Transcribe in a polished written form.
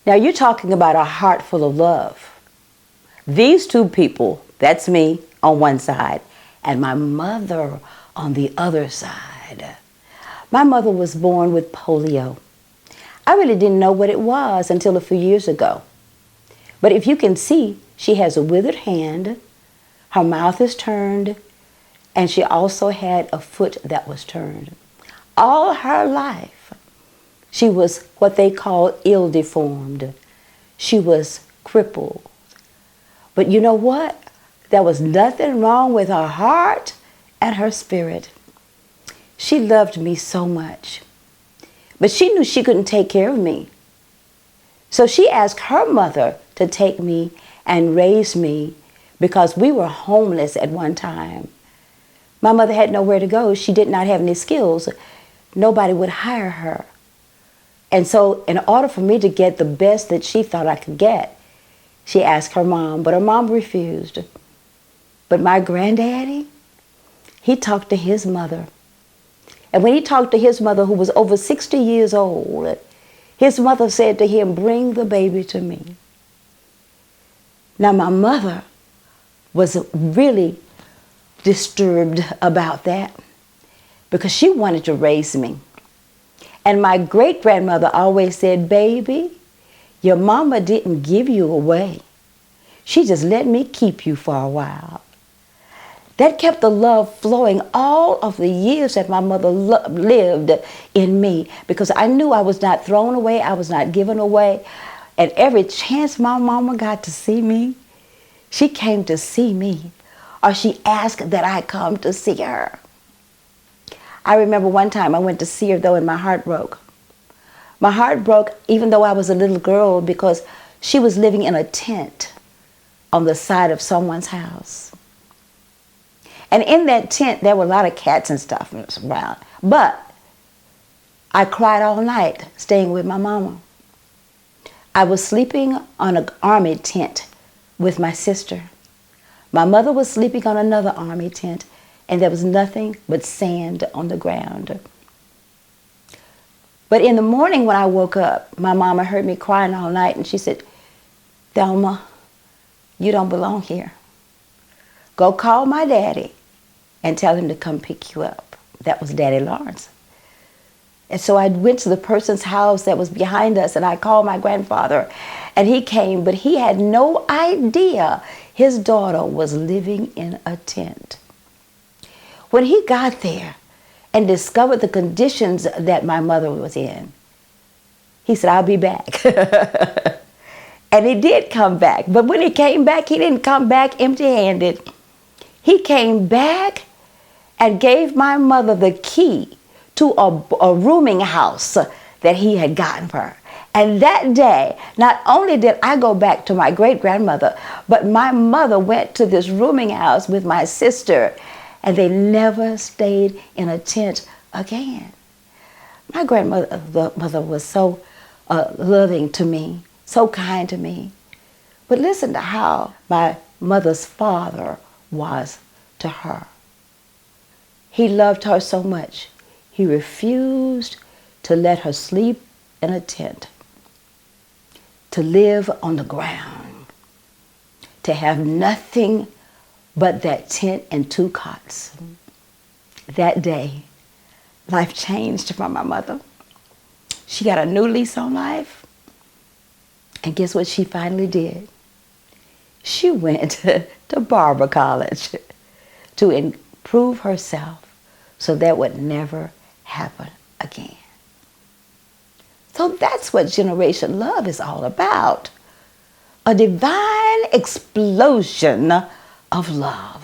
Now you're talking about a heart full of love. These two people, that's me on one side, and my mother on the other side. My mother was born with polio. I really didn't know what it was until a few years ago. But if you can see, she has a withered hand, her mouth is turned, and she also had a foot that was turned. All her life, she was what they call ill-deformed. She was crippled. But you know what? There was nothing wrong with her heart and her spirit. She loved me so much. But she knew she couldn't take care of me. So she asked her mother to take me and raise me because we were homeless at one time. My mother had nowhere to go. She did not have any skills. Nobody would hire her. And so in order for me to get the best that she thought I could get, she asked her mom, but her mom refused. But my granddaddy, he talked to his mother. And when he talked to his mother, who was over 60 years old, his mother said to him, "Bring the baby to me." Now my mother was really disturbed about that because she wanted to raise me. And my great-grandmother always said, "Baby, your mama didn't give you away. She just let me keep you for a while." That kept the love flowing all of the years that my mother lived in me, because I knew I was not thrown away, I was not given away. And every chance my mama got to see me, she came to see me, or she asked that I come to see her. I remember one time I went to see her, though, and my heart broke. My heart broke even though I was a little girl, because she was living in a tent on the side of someone's house. And in that tent, there were a lot of cats and stuff around. But I cried all night staying with my mama. I was sleeping on an army tent with my sister. My mother was sleeping on another army tent, and there was nothing but sand on the ground. But in the morning when I woke up, my mama heard me crying all night, and she said, "Thelma, you don't belong here. Go call my daddy and tell him to come pick you up." That was Daddy Lawrence. And so I went to the person's house that was behind us, and I called my grandfather, and he came, but he had no idea his daughter was living in a tent. When he got there and discovered the conditions that my mother was in, he said, "I'll be back." And he did come back. But when he came back, he didn't come back empty-handed. He came back and gave my mother the key to a rooming house that he had gotten for her. And that day, not only did I go back to my great-grandmother, but my mother went to this rooming house with my sister, and they never stayed in a tent again. My grandmother was so loving to me, so kind to me. But listen to how my mother's father was to her. He loved her so much, he refused to let her sleep in a tent, to live on the ground, to have nothing but that tent and 2 cots. That day, life changed for my mother. She got a new lease on life. And guess what she finally did? She went to barber college to improve herself so that would never happen again. So that's what Generation Love is all about. A divine explosion of love.